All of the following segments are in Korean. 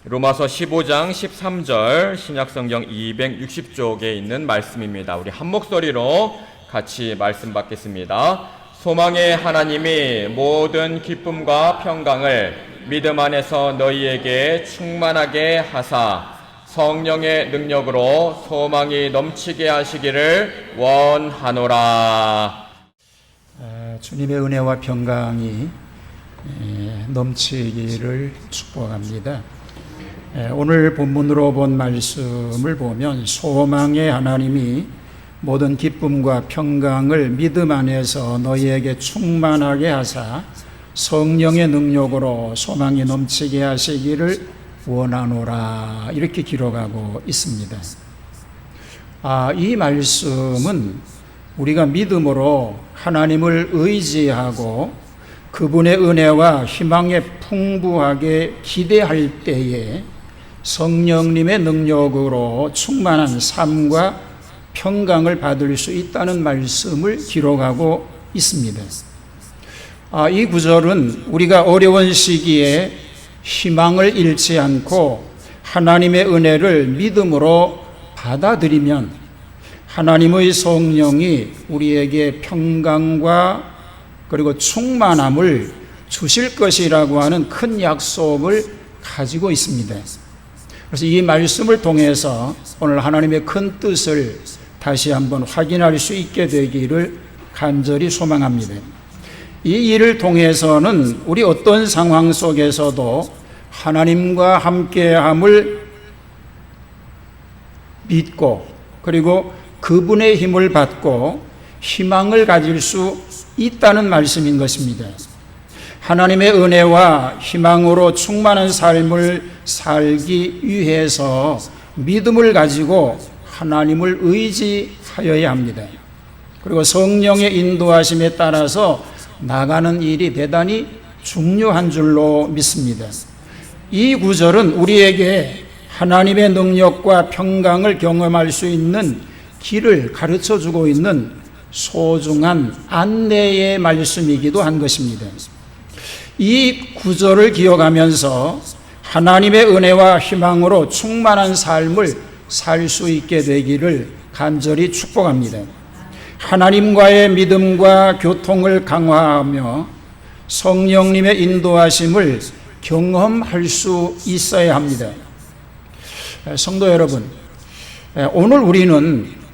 로마서 15장 13절 신약성경 260쪽에 있는 말씀입니다. 우리 한 목소리로 같이 말씀 받겠습니다. 소망의 하나님이 모든 기쁨과 평강을 믿음 안에서 너희에게 충만하게 하사 성령의 능력으로 소망이 넘치게 하시기를 원하노라. 주님의 은혜와 평강이 넘치기를 축복합니다. 오늘 본문으로 본 말씀을 보면 소망의 하나님이 모든 기쁨과 평강을 믿음 안에서 너희에게 충만하게 하사 성령의 능력으로 소망이 넘치게 하시기를 원하노라, 이렇게 기록하고 있습니다. 이 말씀은 우리가 믿음으로 하나님을 의지하고 그분의 은혜와 희망에 풍부하게 기대할 때에 성령님의 능력으로 충만한 삶과 평강을 받을 수 있다는 말씀을 기록하고 있습니다. 이 구절은 우리가 어려운 시기에 희망을 잃지 않고 하나님의 은혜를 믿음으로 받아들이면 하나님의 성령이 우리에게 평강과 그리고 충만함을 주실 것이라고 하는 큰 약속을 가지고 있습니다. 그래서 이 말씀을 통해서 오늘 하나님의 큰 뜻을 다시 한번 확인할 수 있게 되기를 간절히 소망합니다. 이 일을 통해서는 우리 어떤 상황 속에서도 하나님과 함께함을 믿고 그리고 그분의 힘을 받고 희망을 가질 수 있다는 말씀인 것입니다. 하나님의 은혜와 희망으로 충만한 삶을 살기 위해서 믿음을 가지고 하나님을 의지하여야 합니다. 그리고 성령의 인도하심에 따라서 나가는 일이 대단히 중요한 줄로 믿습니다. 이 구절은 우리에게 하나님의 능력과 평강을 경험할 수 있는 길을 가르쳐 주고 있는 소중한 안내의 말씀이기도 한 것입니다. 이 구절을 기억하면서 하나님의 은혜와 희망으로 충만한 삶을 살 수 있게 되기를 간절히 축복합니다. 하나님과의 믿음과 교통을 강화하며 성령님의 인도하심을 경험할 수 있어야 합니다. 성도 여러분, 오늘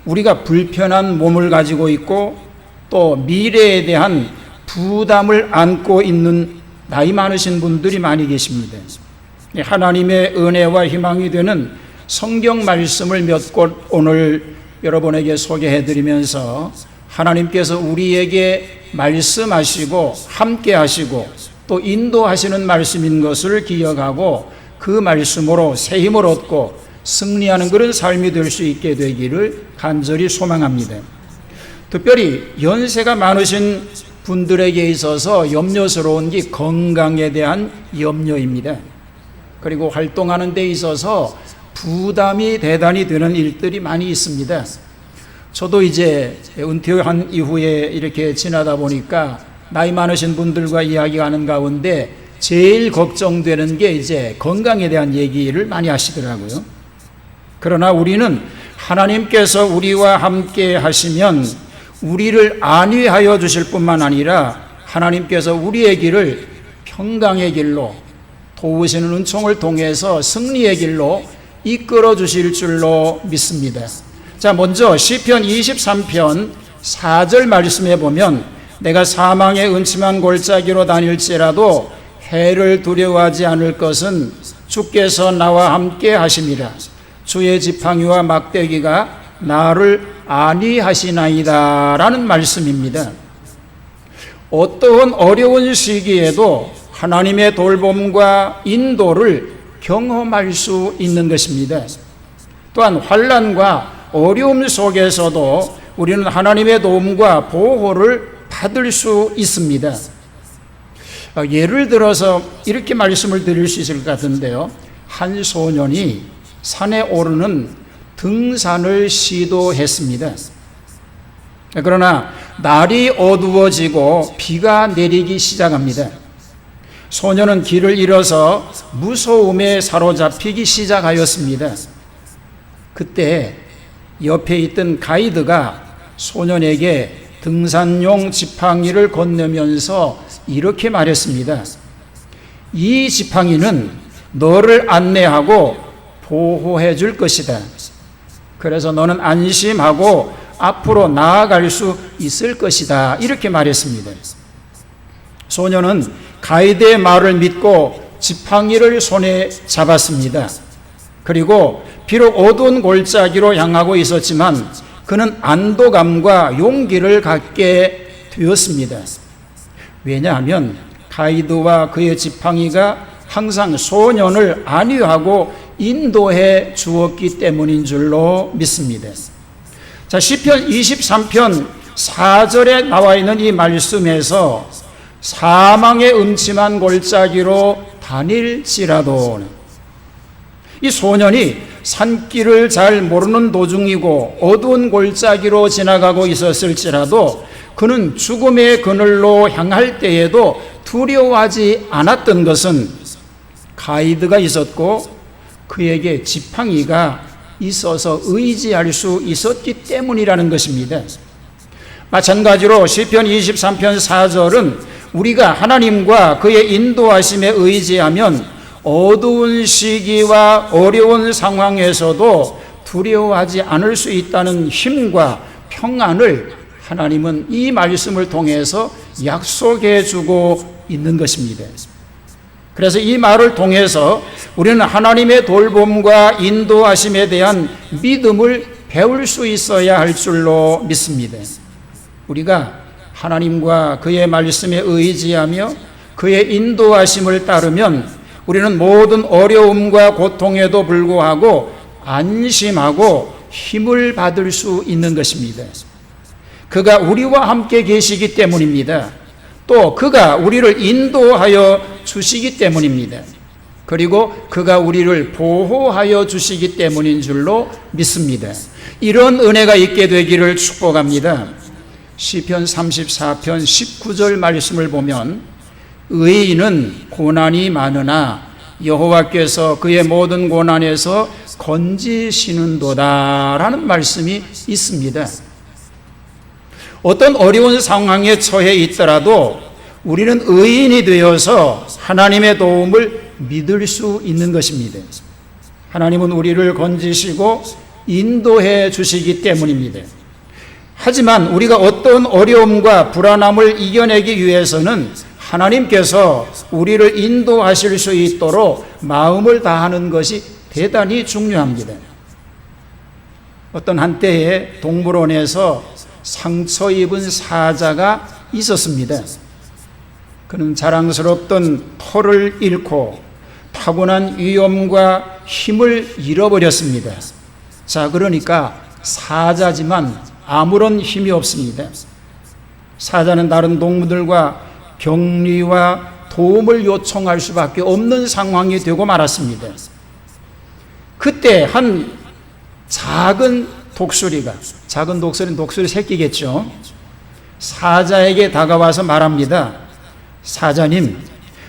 우리가 불편한 몸을 가지고 있고 또 미래에 대한 부담을 안고 있는 나이 많으신 분들이 많이 계십니다. 하나님의 은혜와 희망이 되는 성경 말씀을 몇 곳 오늘 여러분에게 소개해드리면서 하나님께서 우리에게 말씀하시고 함께 하시고 또 인도하시는 말씀인 것을 기억하고 그 말씀으로 새 힘을 얻고 승리하는 그런 삶이 될 수 있게 되기를 간절히 소망합니다. 특별히 연세가 많으신 분들에게 있어서 염려스러운 게 건강에 대한 염려입니다. 그리고 활동하는 데 있어서 부담이 대단히 되는 일들이 많이 있습니다. 저도 이제 은퇴한 이후에 이렇게 지나다 보니까 나이 많으신 분들과 이야기하는 가운데 제일 걱정되는 게 이제 건강에 대한 얘기를 많이 하시더라고요. 그러나 우리는 하나님께서 우리와 함께 하시면 우리를 안위하여 주실 뿐만 아니라 하나님께서 우리의 길을 평강의 길로 도우시는 은총을 통해서 승리의 길로 이끌어 주실 줄로 믿습니다. 자, 먼저 시편 23편 4절 말씀에 보면 내가 사망의 음침한 골짜기로 다닐지라도 해를 두려워하지 않을 것은 주께서 나와 함께 하심이라. 주의 지팡이와 막대기가 나를 안위하시나이다 라는 말씀입니다. 어떠한 어려운 시기에도 하나님의 돌봄과 인도를 경험할 수 있는 것입니다. 또한 환난과 어려움 속에서도 우리는 하나님의 도움과 보호를 받을 수 있습니다. 예를 들어서 이렇게 말씀을 드릴 수 있을 것 같은데요. 한 소년이 산에 오르는 등산을 시도했습니다. 그러나 날이 어두워지고 비가 내리기 시작합니다. 소녀는 길을 잃어서 무서움에 사로잡히기 시작하였습니다. 그때 옆에 있던 가이드가 소년에게 등산용 지팡이를 건네면서 이렇게 말했습니다. 이 지팡이는 너를 안내하고 보호해 줄 것이다. 그래서 너는 안심하고 앞으로 나아갈 수 있을 것이다. 이렇게 말했습니다. 소녀는 가이드의 말을 믿고 지팡이를 손에 잡았습니다. 그리고 비록 어두운 골짜기로 향하고 있었지만 그는 안도감과 용기를 갖게 되었습니다. 왜냐하면 가이드와 그의 지팡이가 항상 소년을 안위하고 인도해 주었기 때문인 줄로 믿습니다. 자, 시편 23편 4절에 나와 있는 이 말씀에서 사망의 음침한 골짜기로 다닐지라도, 이 소년이 산길을 잘 모르는 도중이고 어두운 골짜기로 지나가고 있었을지라도 그는 죽음의 그늘로 향할 때에도 두려워하지 않았던 것은 가이드가 있었고 그에게 지팡이가 있어서 의지할 수 있었기 때문이라는 것입니다. 마찬가지로 시편 23편 4절은 우리가 하나님과 그의 인도하심에 의지하면 어두운 시기와 어려운 상황에서도 두려워하지 않을 수 있다는 힘과 평안을 하나님은 이 말씀을 통해서 약속해 주고 있는 것입니다. 그래서 이 말을 통해서 우리는 하나님의 돌봄과 인도하심에 대한 믿음을 배울 수 있어야 할 줄로 믿습니다. 우리가 하나님과 그의 말씀에 의지하며 그의 인도하심을 따르면 우리는 모든 어려움과 고통에도 불구하고 안심하고 힘을 받을 수 있는 것입니다. 그가 우리와 함께 계시기 때문입니다. 또 그가 우리를 인도하여 주시기 때문입니다. 그리고 그가 우리를 보호하여 주시기 때문인 줄로 믿습니다. 이런 은혜가 있게 되기를 축복합니다. 시편 34편 19절 말씀을 보면 의인은 고난이 많으나 여호와께서 그의 모든 고난에서 건지시는도다 라는 말씀이 있습니다. 어떤 어려운 상황에 처해 있더라도 우리는 의인이 되어서 하나님의 도움을 믿을 수 있는 것입니다. 하나님은 우리를 건지시고 인도해 주시기 때문입니다. 하지만 우리가 어떤 어려움과 불안함을 이겨내기 위해서는 하나님께서 우리를 인도하실 수 있도록 마음을 다하는 것이 대단히 중요합니다. 어떤 한때에 동물원에서 상처 입은 사자가 있었습니다. 그는 자랑스럽던 털을 잃고 타고난 위엄과 힘을 잃어버렸습니다. 자, 그러니까 사자지만 아무런 힘이 없습니다. 사자는 다른 동물들과 격리와 도움을 요청할 수밖에 없는 상황이 되고 말았습니다. 그때 한 작은 독수리는 독수리 새끼겠죠. 사자에게 다가와서 말합니다. 사자님,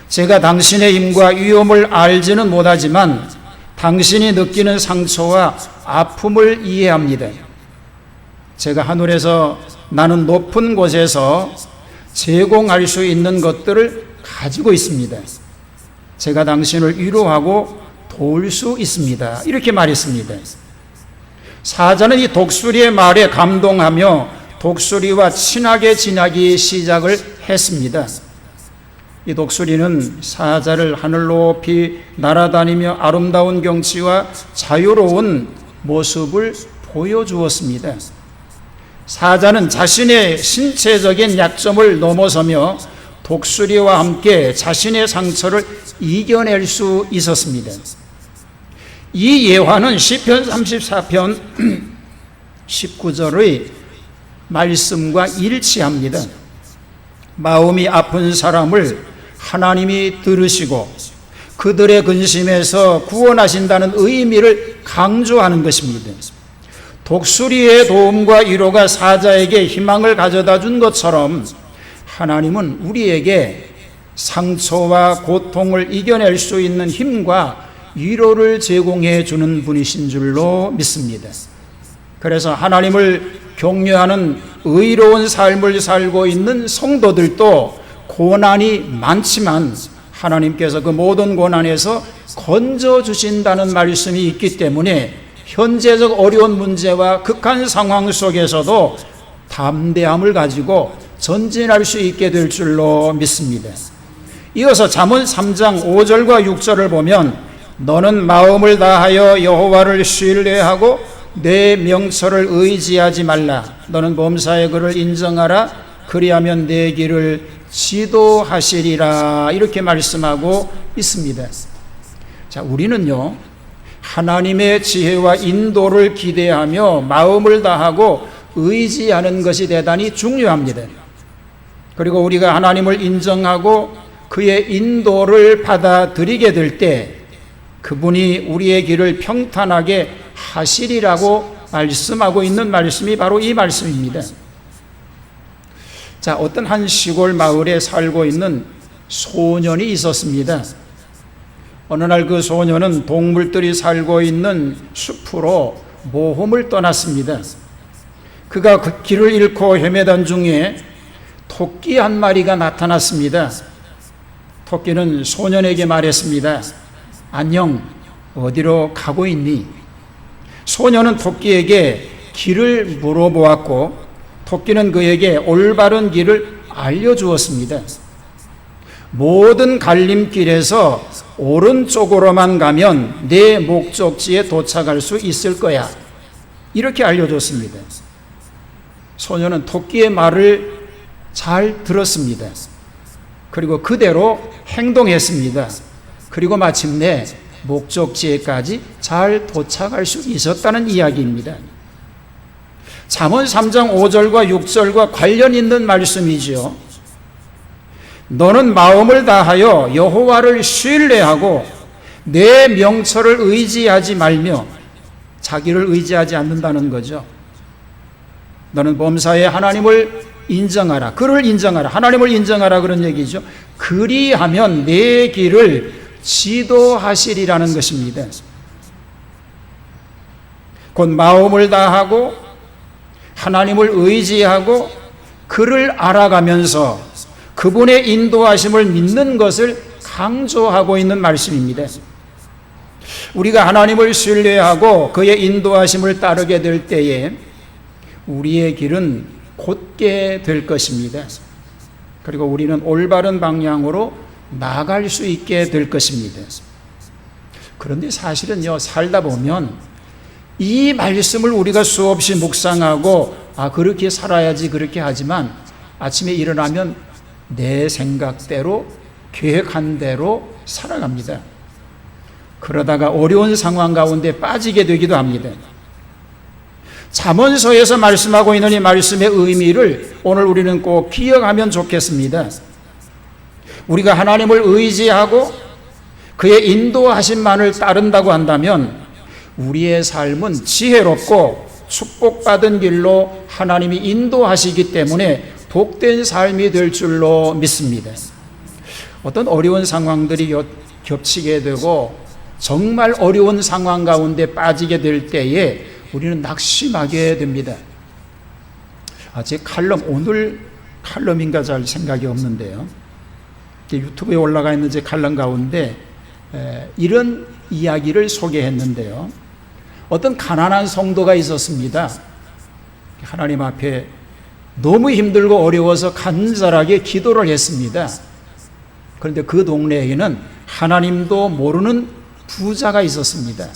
제가 당신의 힘과 위험을 알지는 못하지만 당신이 느끼는 상처와 아픔을 이해합니다. 제가 하늘에서 나는 높은 곳에서 제공할 수 있는 것들을 가지고 있습니다. 제가 당신을 위로하고 도울 수 있습니다. 이렇게 말했습니다. 사자는 이 독수리의 말에 감동하며 독수리와 친하게 지내기 시작을 했습니다. 이 독수리는 사자를 하늘 높이 날아다니며 아름다운 경치와 자유로운 모습을 보여주었습니다. 사자는 자신의 신체적인 약점을 넘어서며 독수리와 함께 자신의 상처를 이겨낼 수 있었습니다. 이 예화는 시편 34편 19절의 말씀과 일치합니다. 마음이 아픈 사람을 하나님이 들으시고 그들의 근심에서 구원하신다는 의미를 강조하는 것입니다. 독수리의 도움과 위로가 사자에게 희망을 가져다 준 것처럼 하나님은 우리에게 상처와 고통을 이겨낼 수 있는 힘과 위로를 제공해 주는 분이신 줄로 믿습니다. 그래서 하나님을 경외하는 의로운 삶을 살고 있는 성도들도 고난이 많지만 하나님께서 그 모든 고난에서 건져주신다는 말씀이 있기 때문에 현재적 어려운 문제와 극한 상황 속에서도 담대함을 가지고 전진할 수 있게 될 줄로 믿습니다. 이어서 잠언 3장 5절과 6절을 보면 너는 마음을 다하여 여호와를 신뢰하고 내 명철을 의지하지 말라. 너는 범사의 그를 인정하라. 그리하면 내 길을 지도하시리라. 이렇게 말씀하고 있습니다. 자, 우리는요, 하나님의 지혜와 인도를 기대하며 마음을 다하고 의지하는 것이 대단히 중요합니다. 그리고 우리가 하나님을 인정하고 그의 인도를 받아들이게 될 때 그분이 우리의 길을 평탄하게 하시리라고 말씀하고 있는 말씀이 바로 이 말씀입니다. 자, 어떤 한 시골 마을에 살고 있는 소년이 있었습니다. 어느 날 그 소년은 동물들이 살고 있는 숲으로 모험을 떠났습니다. 그가 그 길을 잃고 헤매던 중에 토끼 한 마리가 나타났습니다. 토끼는 소년에게 말했습니다. 안녕, 어디로 가고 있니? 소년은 토끼에게 길을 물어보았고 토끼는 그에게 올바른 길을 알려주었습니다. 모든 갈림길에서 오른쪽으로만 가면 내 목적지에 도착할 수 있을 거야. 이렇게 알려줬습니다. 소년은 토끼의 말을 잘 들었습니다. 그리고 그대로 행동했습니다. 그리고 마침내 목적지에까지 잘 도착할 수 있었다는 이야기입니다. 잠언 3장 5절과 6절과 관련 있는 말씀이지요. 너는 마음을 다하여 여호와를 신뢰하고 내 명철을 의지하지 말며 자기를 의지하지 않는다는 거죠. 너는 범사에 하나님을 인정하라. 그를 인정하라. 하나님을 인정하라 그런 얘기죠. 그리하면 내 길을 지도하시리라는 것입니다. 곧 마음을 다하고 하나님을 의지하고 그를 알아가면서 그분의 인도하심을 믿는 것을 강조하고 있는 말씀입니다. 우리가 하나님을 신뢰하고 그의 인도하심을 따르게 될 때에 우리의 길은 곧게 될 것입니다. 그리고 우리는 올바른 방향으로 나아갈 수 있게 될 것입니다. 그런데 사실은요, 살다 보면 이 말씀을 우리가 수없이 묵상하고 그렇게 살아야지 그렇게 하지만 아침에 일어나면 내 생각대로 계획한 대로 살아갑니다. 그러다가 어려운 상황 가운데 빠지게 되기도 합니다. 잠언서에서 말씀하고 있는 이 말씀의 의미를 오늘 우리는 꼭 기억하면 좋겠습니다. 우리가 하나님을 의지하고 그의 인도하심만을 따른다고 한다면 우리의 삶은 지혜롭고 축복받은 길로 하나님이 인도하시기 때문에 복된 삶이 될 줄로 믿습니다. 어떤 어려운 상황들이 겹치게 되고 정말 어려운 상황 가운데 빠지게 될 때에 우리는 낙심하게 됩니다. 제 칼럼, 오늘 칼럼인가 잘 생각이 없는데요. 유튜브에 올라가 있는 제 칼럼 가운데 이런 이야기를 소개했는데요. 어떤 가난한 성도가 있었습니다. 하나님 앞에 너무 힘들고 어려워서 간절하게 기도를 했습니다. 그런데 그 동네에는 하나님도 모르는 부자가 있었습니다.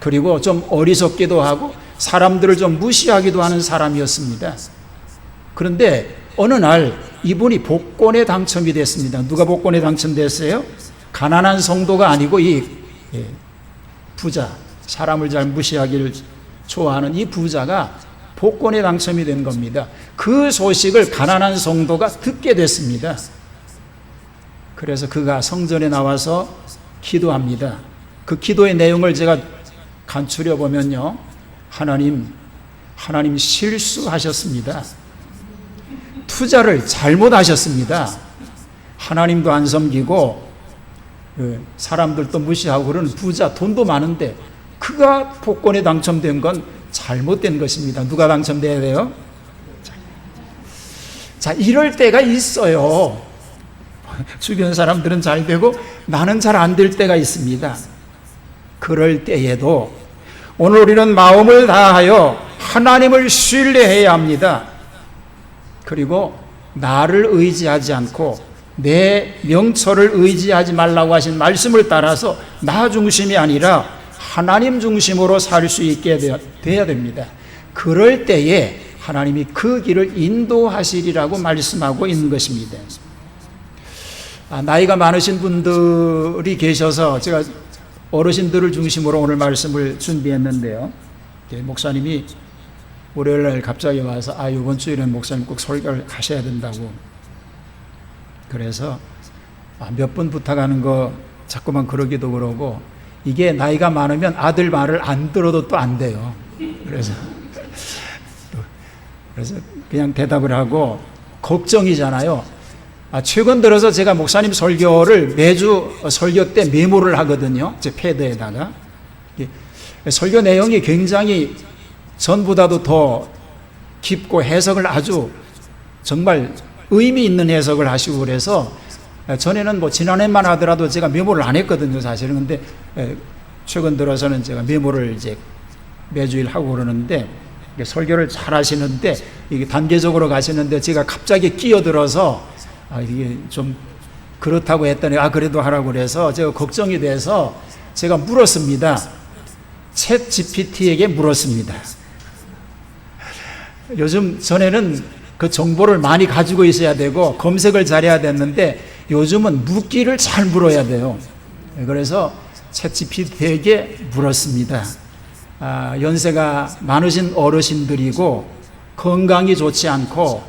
그리고 좀 어리석기도 하고 사람들을 좀 무시하기도 하는 사람이었습니다. 그런데 어느 날 이분이 복권에 당첨이 됐습니다. 누가 복권에 당첨됐어요? 가난한 성도가 아니고 이 부자, 사람을 잘 무시하기를 좋아하는 이 부자가 복권에 당첨이 된 겁니다. 그 소식을 가난한 성도가 듣게 됐습니다. 그래서 그가 성전에 나와서 기도합니다. 그 기도의 내용을 제가 간추려 보면요, 하나님 실수하셨습니다. 투자를 잘못하셨습니다. 하나님도 안 섬기고 사람들도 무시하고 그러는 부자, 돈도 많은데 그가 복권에 당첨된 건 잘못된 것입니다. 누가 당첨돼야 돼요? 자, 이럴 때가 있어요. 주변 사람들은 잘 되고 나는 잘 안 될 때가 있습니다. 그럴 때에도 오늘 우리는 마음을 다하여 하나님을 신뢰해야 합니다. 그리고 나를 의지하지 않고 내 명철을 의지하지 말라고 하신 말씀을 따라서 나 중심이 아니라 하나님 중심으로 살 수 있게 돼야 됩니다. 그럴 때에 하나님이 그 길을 인도하시리라고 말씀하고 있는 것입니다. 나이가 많으신 분들이 계셔서 제가 어르신들을 중심으로 오늘 말씀을 준비했는데요. 목사님이 월요일날 갑자기 와서 이번 주일엔 목사님 꼭 설교를 하셔야 된다고. 그래서 몇 번 부탁하는 거 자꾸만 그러기도 그러고, 이게 나이가 많으면 아들 말을 안 들어도 또 안 돼요. 그래서 그냥 대답을 하고, 걱정이잖아요. 최근 들어서 제가 목사님 설교를 매주 설교 때 메모를 하거든요. 제 패드에다가. 설교 내용이 굉장히 전보다도 더 깊고 해석을 아주 정말 의미 있는 해석을 하시고 그래서 전에는 뭐 지난해만 하더라도 제가 메모를 안 했거든요, 사실은. 근데 최근 들어서는 제가 메모를 이제 매주일 하고 그러는데, 설교를 잘 하시는데 이게 단계적으로 가시는데 제가 갑자기 끼어들어서 이게 좀 그렇다고 했더니 그래도 하라고 그래서 제가 걱정이 돼서 제가 물었습니다. 챗 GPT에게 물었습니다. 요즘 전에는 그 정보를 많이 가지고 있어야 되고 검색을 잘해야 됐는데 요즘은 묻기를 잘 물어야 돼요. 그래서 챗 GPT에게 물었습니다. 연세가 많으신 어르신들이고 건강이 좋지 않고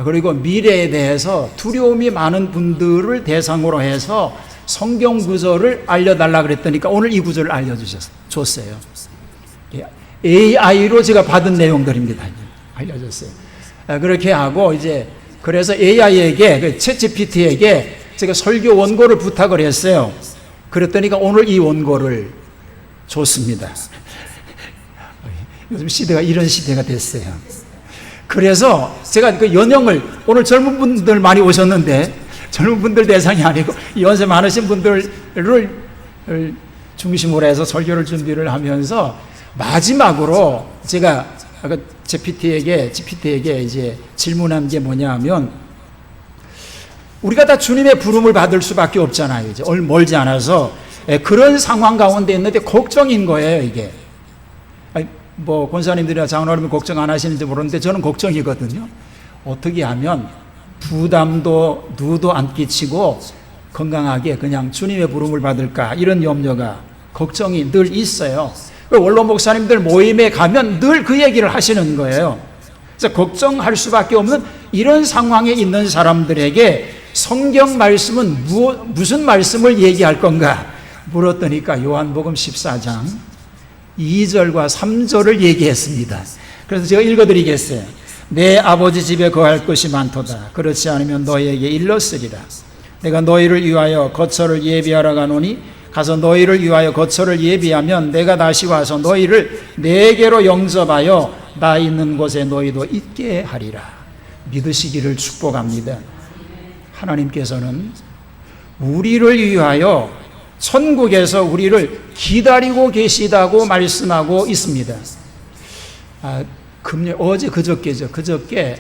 그리고 미래에 대해서 두려움이 많은 분들을 대상으로 해서 성경 구절을 알려달라 그랬더니까 오늘 이 구절을 알려줬어요. AI로 제가 받은 내용들입니다. 알려줬어요. 그렇게 하고 이제 그래서 AI에게, 챗 GPT에게 제가 설교 원고를 부탁을 했어요. 그랬더니까 오늘 이 원고를 줬습니다. 요즘 시대가 이런 시대가 됐어요. 그래서 제가 그 연영을, 오늘 젊은 분들 많이 오셨는데 젊은 분들 대상이 아니고 연세 많으신 분들을 중심으로 해서 설교를 준비를 하면서 마지막으로 제가 GPT에게 이제 질문한 게 뭐냐 하면, 우리가 다 주님의 부름을 받을 수밖에 없잖아요. 이제 멀지 않아서 그런 상황 가운데 있는데 걱정인 거예요, 이게. 뭐 권사님들이나 장로님은 걱정 안 하시는지 모르는데 저는 걱정이거든요. 어떻게 하면 부담도 누도 안 끼치고 건강하게 그냥 주님의 부름을 받을까, 이런 염려가, 걱정이 늘 있어요. 원로 목사님들 모임에 가면 늘 그 얘기를 하시는 거예요. 그래서 걱정할 수밖에 없는 이런 상황에 있는 사람들에게 성경 말씀은 무슨 말씀을 얘기할 건가 물었더니까 요한복음 14장 2절과 3절을 얘기했습니다. 그래서 제가 읽어드리겠어요. 내 아버지 집에 거할 것이 많도다. 그렇지 않으면 너희에게 일렀으리라. 내가 너희를 위하여 거처를 예비하러 가노니 가서 너희를 위하여 거처를 예비하면 내가 다시 와서 너희를 내게로 영접하여 나 있는 곳에 너희도 있게 하리라. 믿으시기를 축복합니다. 하나님께서는 우리를 위하여 천국에서 우리를 기다리고 계시다고 말씀하고 있습니다. 그저께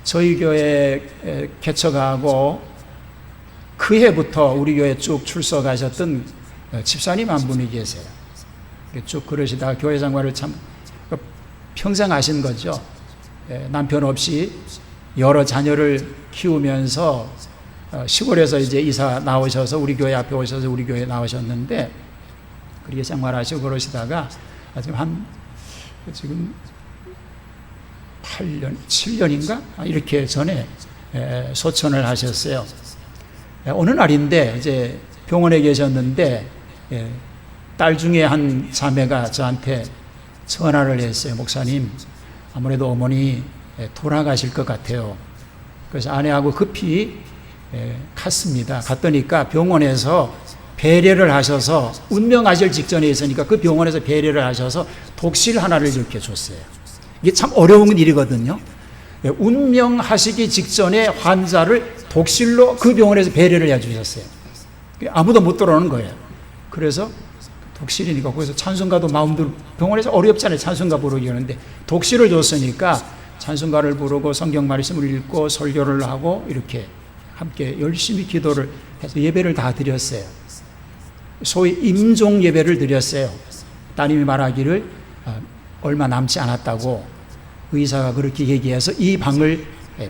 저희 교회 개척하고 그 해부터 우리 교회 쭉 출석하셨던 집사님 한 분이 계세요. 쭉 그러시다가 교회 생활을 참 평생 하신 거죠. 남편 없이 여러 자녀를 키우면서 시골에서 이제 이사 나오셔서 우리 교회 앞에 오셔서 우리 교회에 나오셨는데, 그렇게 생활하시고 그러시다가 지금 8년, 7년인가? 이렇게 전에 소천을 하셨어요. 어느 날인데 이제 병원에 계셨는데 딸 중에 한 자매가 저한테 전화를 했어요. 목사님, 아무래도 어머니 돌아가실 것 같아요. 그래서 아내하고 급히 갔습니다. 갔더니까 병원에서 배례를 하셔서 운명하실 직전에 있으니까 그 병원에서 배례를 하셔서 독실 하나를 이렇게 줬어요. 이게 참 어려운 일이거든요. 운명하시기 직전에 환자를 독실로 그 병원에서 배례를 해주셨어요. 아무도 못 들어오는 거예요. 그래서 독실이니까 거기서 찬송가도 마음대로 병원에서 어렵잖아요. 찬송가 부르기 하는데 독실을 줬으니까 찬송가를 부르고 성경 말씀을 읽고 설교를 하고 이렇게 함께 열심히 기도를 해서 예배를 다 드렸어요. 소위 임종 예배를 드렸어요. 따님이 말하기를 얼마 남지 않았다고 의사가 그렇게 얘기해서 이 방을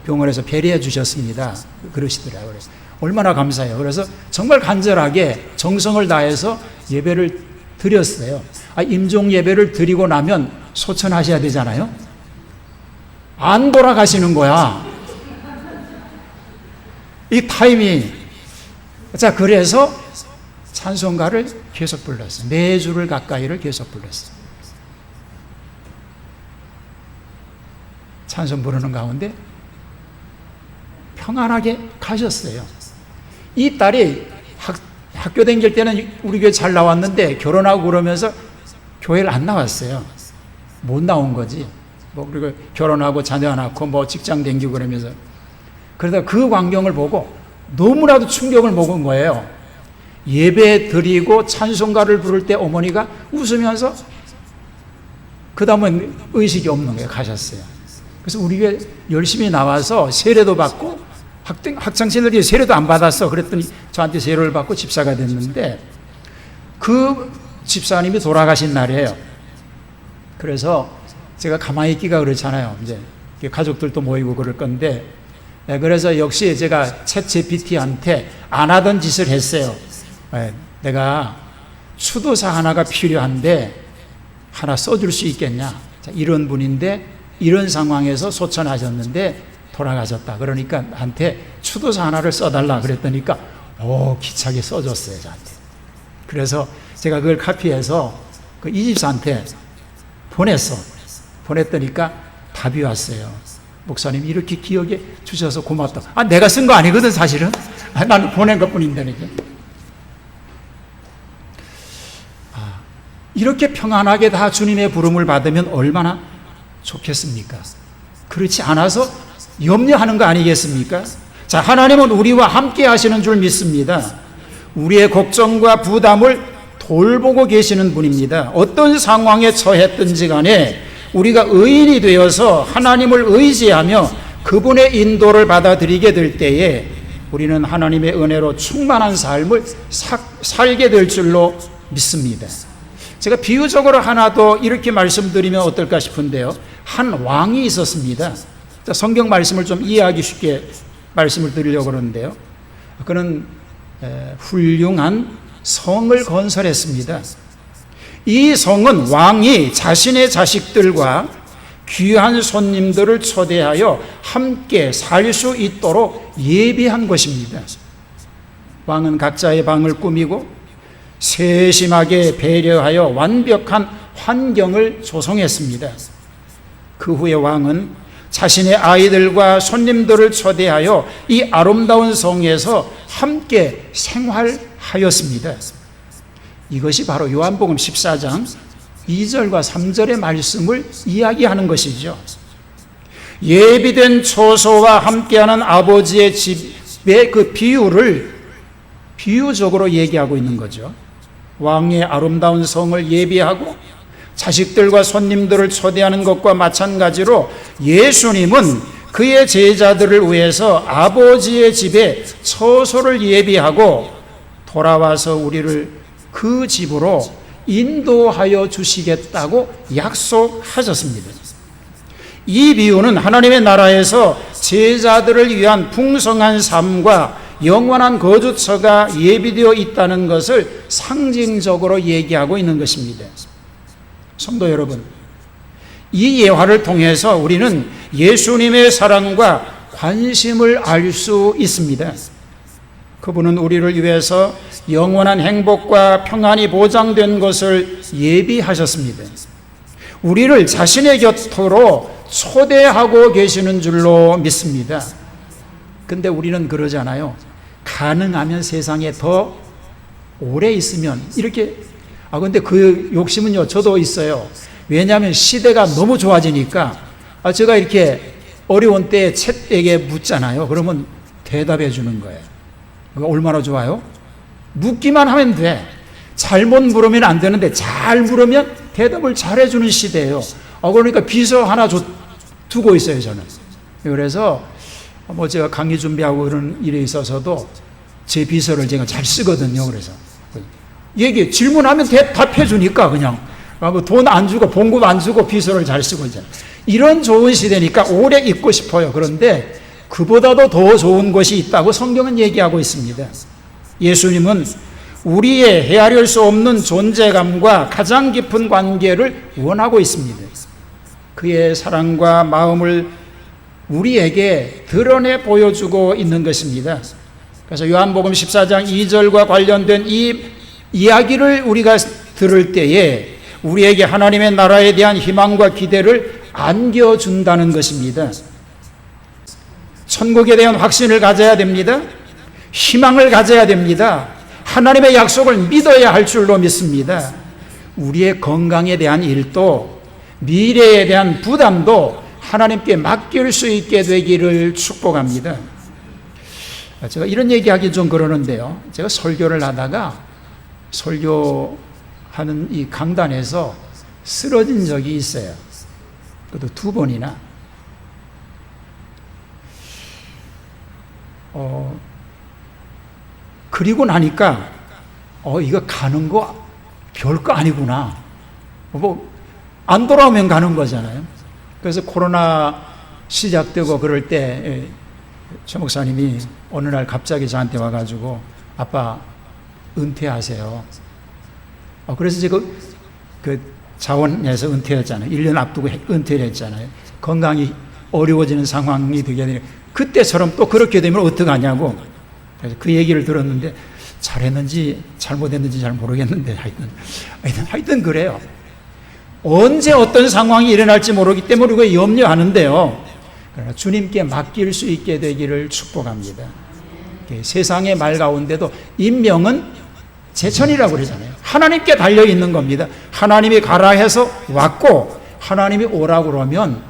병원에서 배려해 주셨습니다. 그러시더라고요. 그래서 얼마나 감사해요. 그래서 정말 간절하게 정성을 다해서 예배를 드렸어요. 임종 예배를 드리고 나면 소천하셔야 되잖아요. 안 돌아가시는 거야. 이 타이밍. 자, 그래서 찬송가를 계속 불렀어요. 네 주를 가까이를 계속 불렀어요. 찬송 부르는 가운데 평안하게 가셨어요. 이 딸이 학교 다닐 때는 우리 교회 잘 나왔는데 결혼하고 그러면서 교회를 안 나왔어요. 못 나온 거지. 그리고 결혼하고 자녀 낳고 직장 다니고 그러면서. 그러다 그 광경을 보고 너무나도 충격을 먹은 거예요. 예배 드리고 찬송가를 부를 때 어머니가 웃으면서 그 다음은 의식이 없는 거예요. 가셨어요. 그래서 우리 교회 열심히 나와서 세례도 받고 학창시절이 세례도 안 받았어. 그랬더니 저한테 세례를 받고 집사가 됐는데 그 집사님이 돌아가신 날이에요. 그래서 제가 가만히 있기가 그렇잖아요. 이제 가족들도 모이고 그럴 건데 그래서 역시 제가 챗 GPT한테 안 하던 짓을 했어요. 내가 추도사 하나가 필요한데 하나 써줄 수 있겠냐. 자, 이런 분인데 이런 상황에서 소천하셨는데 돌아가셨다. 그러니까 나한테 추도사 하나를 써달라 그랬더니까 기차게 써줬어요. 저한테. 그래서 제가 그걸 카피해서 그 이집사한테 보냈더니까 답이 왔어요. 목사님 이렇게 기억해 주셔서 고맙다. 내가 쓴 거 아니거든 사실은. 나는 보낸 것뿐인데니까. 이렇게 평안하게 다 주님의 부름을 받으면 얼마나 좋겠습니까? 그렇지 않아서 염려하는 거 아니겠습니까? 자, 하나님은 우리와 함께 하시는 줄 믿습니다. 우리의 걱정과 부담을 돌보고 계시는 분입니다. 어떤 상황에 처했든지 간에 우리가 의인이 되어서 하나님을 의지하며 그분의 인도를 받아들이게 될 때에 우리는 하나님의 은혜로 충만한 삶을 살게 될 줄로 믿습니다. 제가 비유적으로 하나 더 이렇게 말씀드리면 어떨까 싶은데요. 한 왕이 있었습니다. 성경 말씀을 좀 이해하기 쉽게 말씀을 드리려고 그러는데요. 그는 훌륭한 성을 건설했습니다. 이 성은 왕이 자신의 자식들과 귀한 손님들을 초대하여 함께 살 수 있도록 예비한 것입니다. 왕은 각자의 방을 꾸미고 세심하게 배려하여 완벽한 환경을 조성했습니다. 그 후에 왕은 자신의 아이들과 손님들을 초대하여 이 아름다운 성에서 함께 생활하였습니다. 이것이 바로 요한복음 14장 2절과 3절의 말씀을 이야기하는 것이죠. 예비된 초소와 함께하는 아버지의 집의 그 비유를 비유적으로 얘기하고 있는 거죠. 왕의 아름다운 성을 예비하고 자식들과 손님들을 초대하는 것과 마찬가지로 예수님은 그의 제자들을 위해서 아버지의 집에 처소를 예비하고 돌아와서 우리를 그 집으로 인도하여 주시겠다고 약속하셨습니다. 이 비유는 하나님의 나라에서 제자들을 위한 풍성한 삶과 영원한 거주처가 예비되어 있다는 것을 상징적으로 얘기하고 있는 것입니다. 성도 여러분, 이 예화를 통해서 우리는 예수님의 사랑과 관심을 알 수 있습니다. 그분은 우리를 위해서 영원한 행복과 평안이 보장된 것을 예비하셨습니다. 우리를 자신의 곁으로 초대하고 계시는 줄로 믿습니다. 근데 우리는 그러잖아요. 가능하면 세상에 더 오래 있으면 이렇게. 근데 그 욕심은요, 저도 있어요. 왜냐하면 시대가 너무 좋아지니까 제가 이렇게 어려운 때에 챗에게 묻잖아요. 그러면 대답해 주는 거예요. 얼마나 좋아요? 묻기만 하면 돼. 잘못 물으면 안 되는데 잘 물으면 대답을 잘해 주는 시대예요. 그러니까 비서 하나 두고 있어요, 저는. 그래서 제가 강의 준비하고 그런 일에 있어서도 제 비서를 제가 잘 쓰거든요. 그래서 질문하면 대답해 주니까 그냥 돈 안 주고 봉급 안 주고 비서를 잘 쓰고 있잖아요. 이런 좋은 시대니까 오래 있고 싶어요. 그런데 그보다도 더 좋은 것이 있다고 성경은 얘기하고 있습니다. 예수님은 우리의 헤아릴 수 없는 존재감과 가장 깊은 관계를 원하고 있습니다. 그의 사랑과 마음을 우리에게 드러내 보여주고 있는 것입니다. 그래서 요한복음 14장 2절과 관련된 이 이야기를 우리가 들을 때에 우리에게 하나님의 나라에 대한 희망과 기대를 안겨준다는 것입니다. 천국에 대한 확신을 가져야 됩니다. 희망을 가져야 됩니다. 하나님의 약속을 믿어야 할 줄로 믿습니다. 우리의 건강에 대한 일도 미래에 대한 부담도 하나님께 맡길 수 있게 되기를 축복합니다. 제가 이런 얘기하기 좀 그러는데요. 제가 설교를 하다가 설교하는 이 강단에서 쓰러진 적이 있어요. 그것도 2번이나. 그리고 나니까 이거 가는 거 별거 아니구나. 안 돌아오면 가는 거잖아요. 그래서 코로나 시작되고 그럴 때 최 목사님이 어느 날 갑자기 저한테 와가지고 아빠 은퇴하세요. 그래서 제가 그 자원에서 은퇴했잖아요. 1년 앞두고 은퇴를 했잖아요. 건강이 어려워지는 상황이 되게 되니 그때처럼 또 그렇게 되면 어떡하냐고. 그래서 그 얘기를 들었는데 잘했는지 잘못했는지 잘 모르겠는데 하여튼 그래요. 언제 어떤 상황이 일어날지 모르기 때문에 우리가 염려하는데요. 그러나 주님께 맡길 수 있게 되기를 축복합니다. 세상의 말 가운데도 인명은 제천이라고 그러잖아요. 하나님께 달려있는 겁니다. 하나님이 가라 해서 왔고 하나님이 오라고 그러면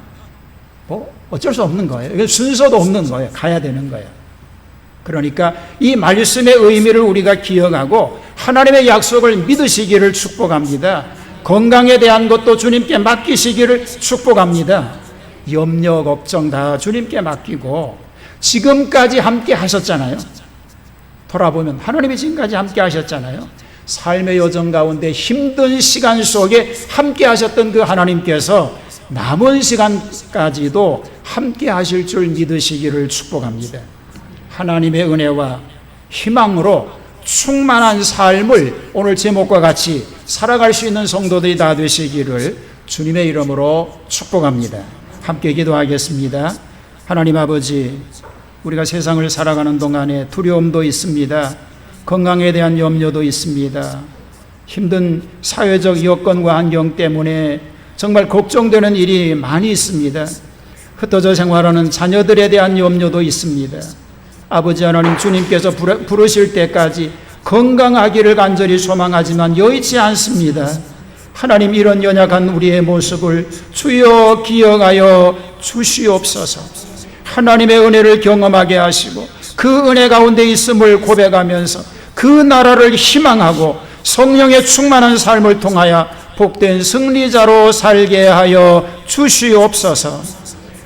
어쩔 수 없는 거예요. 순서도 없는 거예요. 가야 되는 거예요. 그러니까 이 말씀의 의미를 우리가 기억하고 하나님의 약속을 믿으시기를 축복합니다. 건강에 대한 것도 주님께 맡기시기를 축복합니다. 염려, 걱정 다 주님께 맡기고 지금까지 함께 하셨잖아요. 돌아보면 하나님이 지금까지 함께 하셨잖아요. 삶의 여정 가운데 힘든 시간 속에 함께 하셨던 그 하나님께서 남은 시간까지도 함께 하실 줄 믿으시기를 축복합니다. 하나님의 은혜와 희망으로 충만한 삶을 오늘 제목과 같이 살아갈 수 있는 성도들이 다 되시기를 주님의 이름으로 축복합니다. 함께 기도하겠습니다. 하나님 아버지, 우리가 세상을 살아가는 동안에 두려움도 있습니다. 건강에 대한 염려도 있습니다. 힘든 사회적 여건과 환경 때문에 정말 걱정되는 일이 많이 있습니다. 흩어져 생활하는 자녀들에 대한 염려도 있습니다. 아버지 하나님, 주님께서 부르실 때까지 건강하기를 간절히 소망하지만 여의치 않습니다. 하나님, 이런 연약한 우리의 모습을 주여 기억하여 주시옵소서. 하나님의 은혜를 경험하게 하시고 그 은혜 가운데 있음을 고백하면서 그 나라를 희망하고 성령의 충만한 삶을 통하여 복된 승리자로 살게 하여 주시옵소서.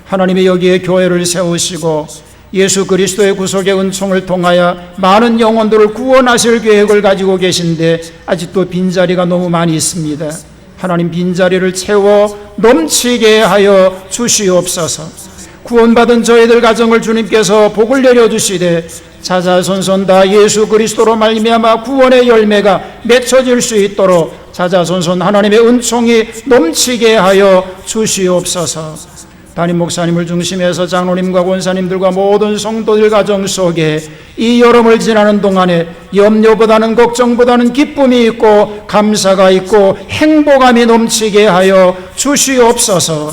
하나님이 여기에 교회를 세우시고 예수 그리스도의 구속의 은총을 통하여 많은 영혼들을 구원하실 계획을 가지고 계신데 아직도 빈자리가 너무 많이 있습니다. 하나님, 빈자리를 채워 넘치게 하여 주시옵소서. 구원받은 저희들 가정을 주님께서 복을 내려주시되 자자손손 다 예수 그리스도로 말미암아 구원의 열매가 맺혀질 수 있도록 자자손손 하나님의 은총이 넘치게 하여 주시옵소서. 담임 목사님을 중심해서 장로님과 권사님들과 모든 성도들 가정 속에 이 여름을 지나는 동안에 염려보다는 걱정보다는 기쁨이 있고 감사가 있고 행복함이 넘치게 하여 주시옵소서.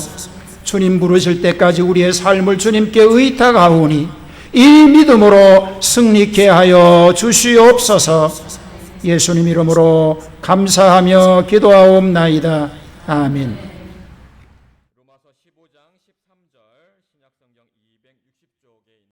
주님 부르실 때까지 우리의 삶을 주님께 의탁하오니 이 믿음으로 승리케 하여 주시옵소서. 예수님 이름으로 감사하며 기도하옵나이다. 아멘.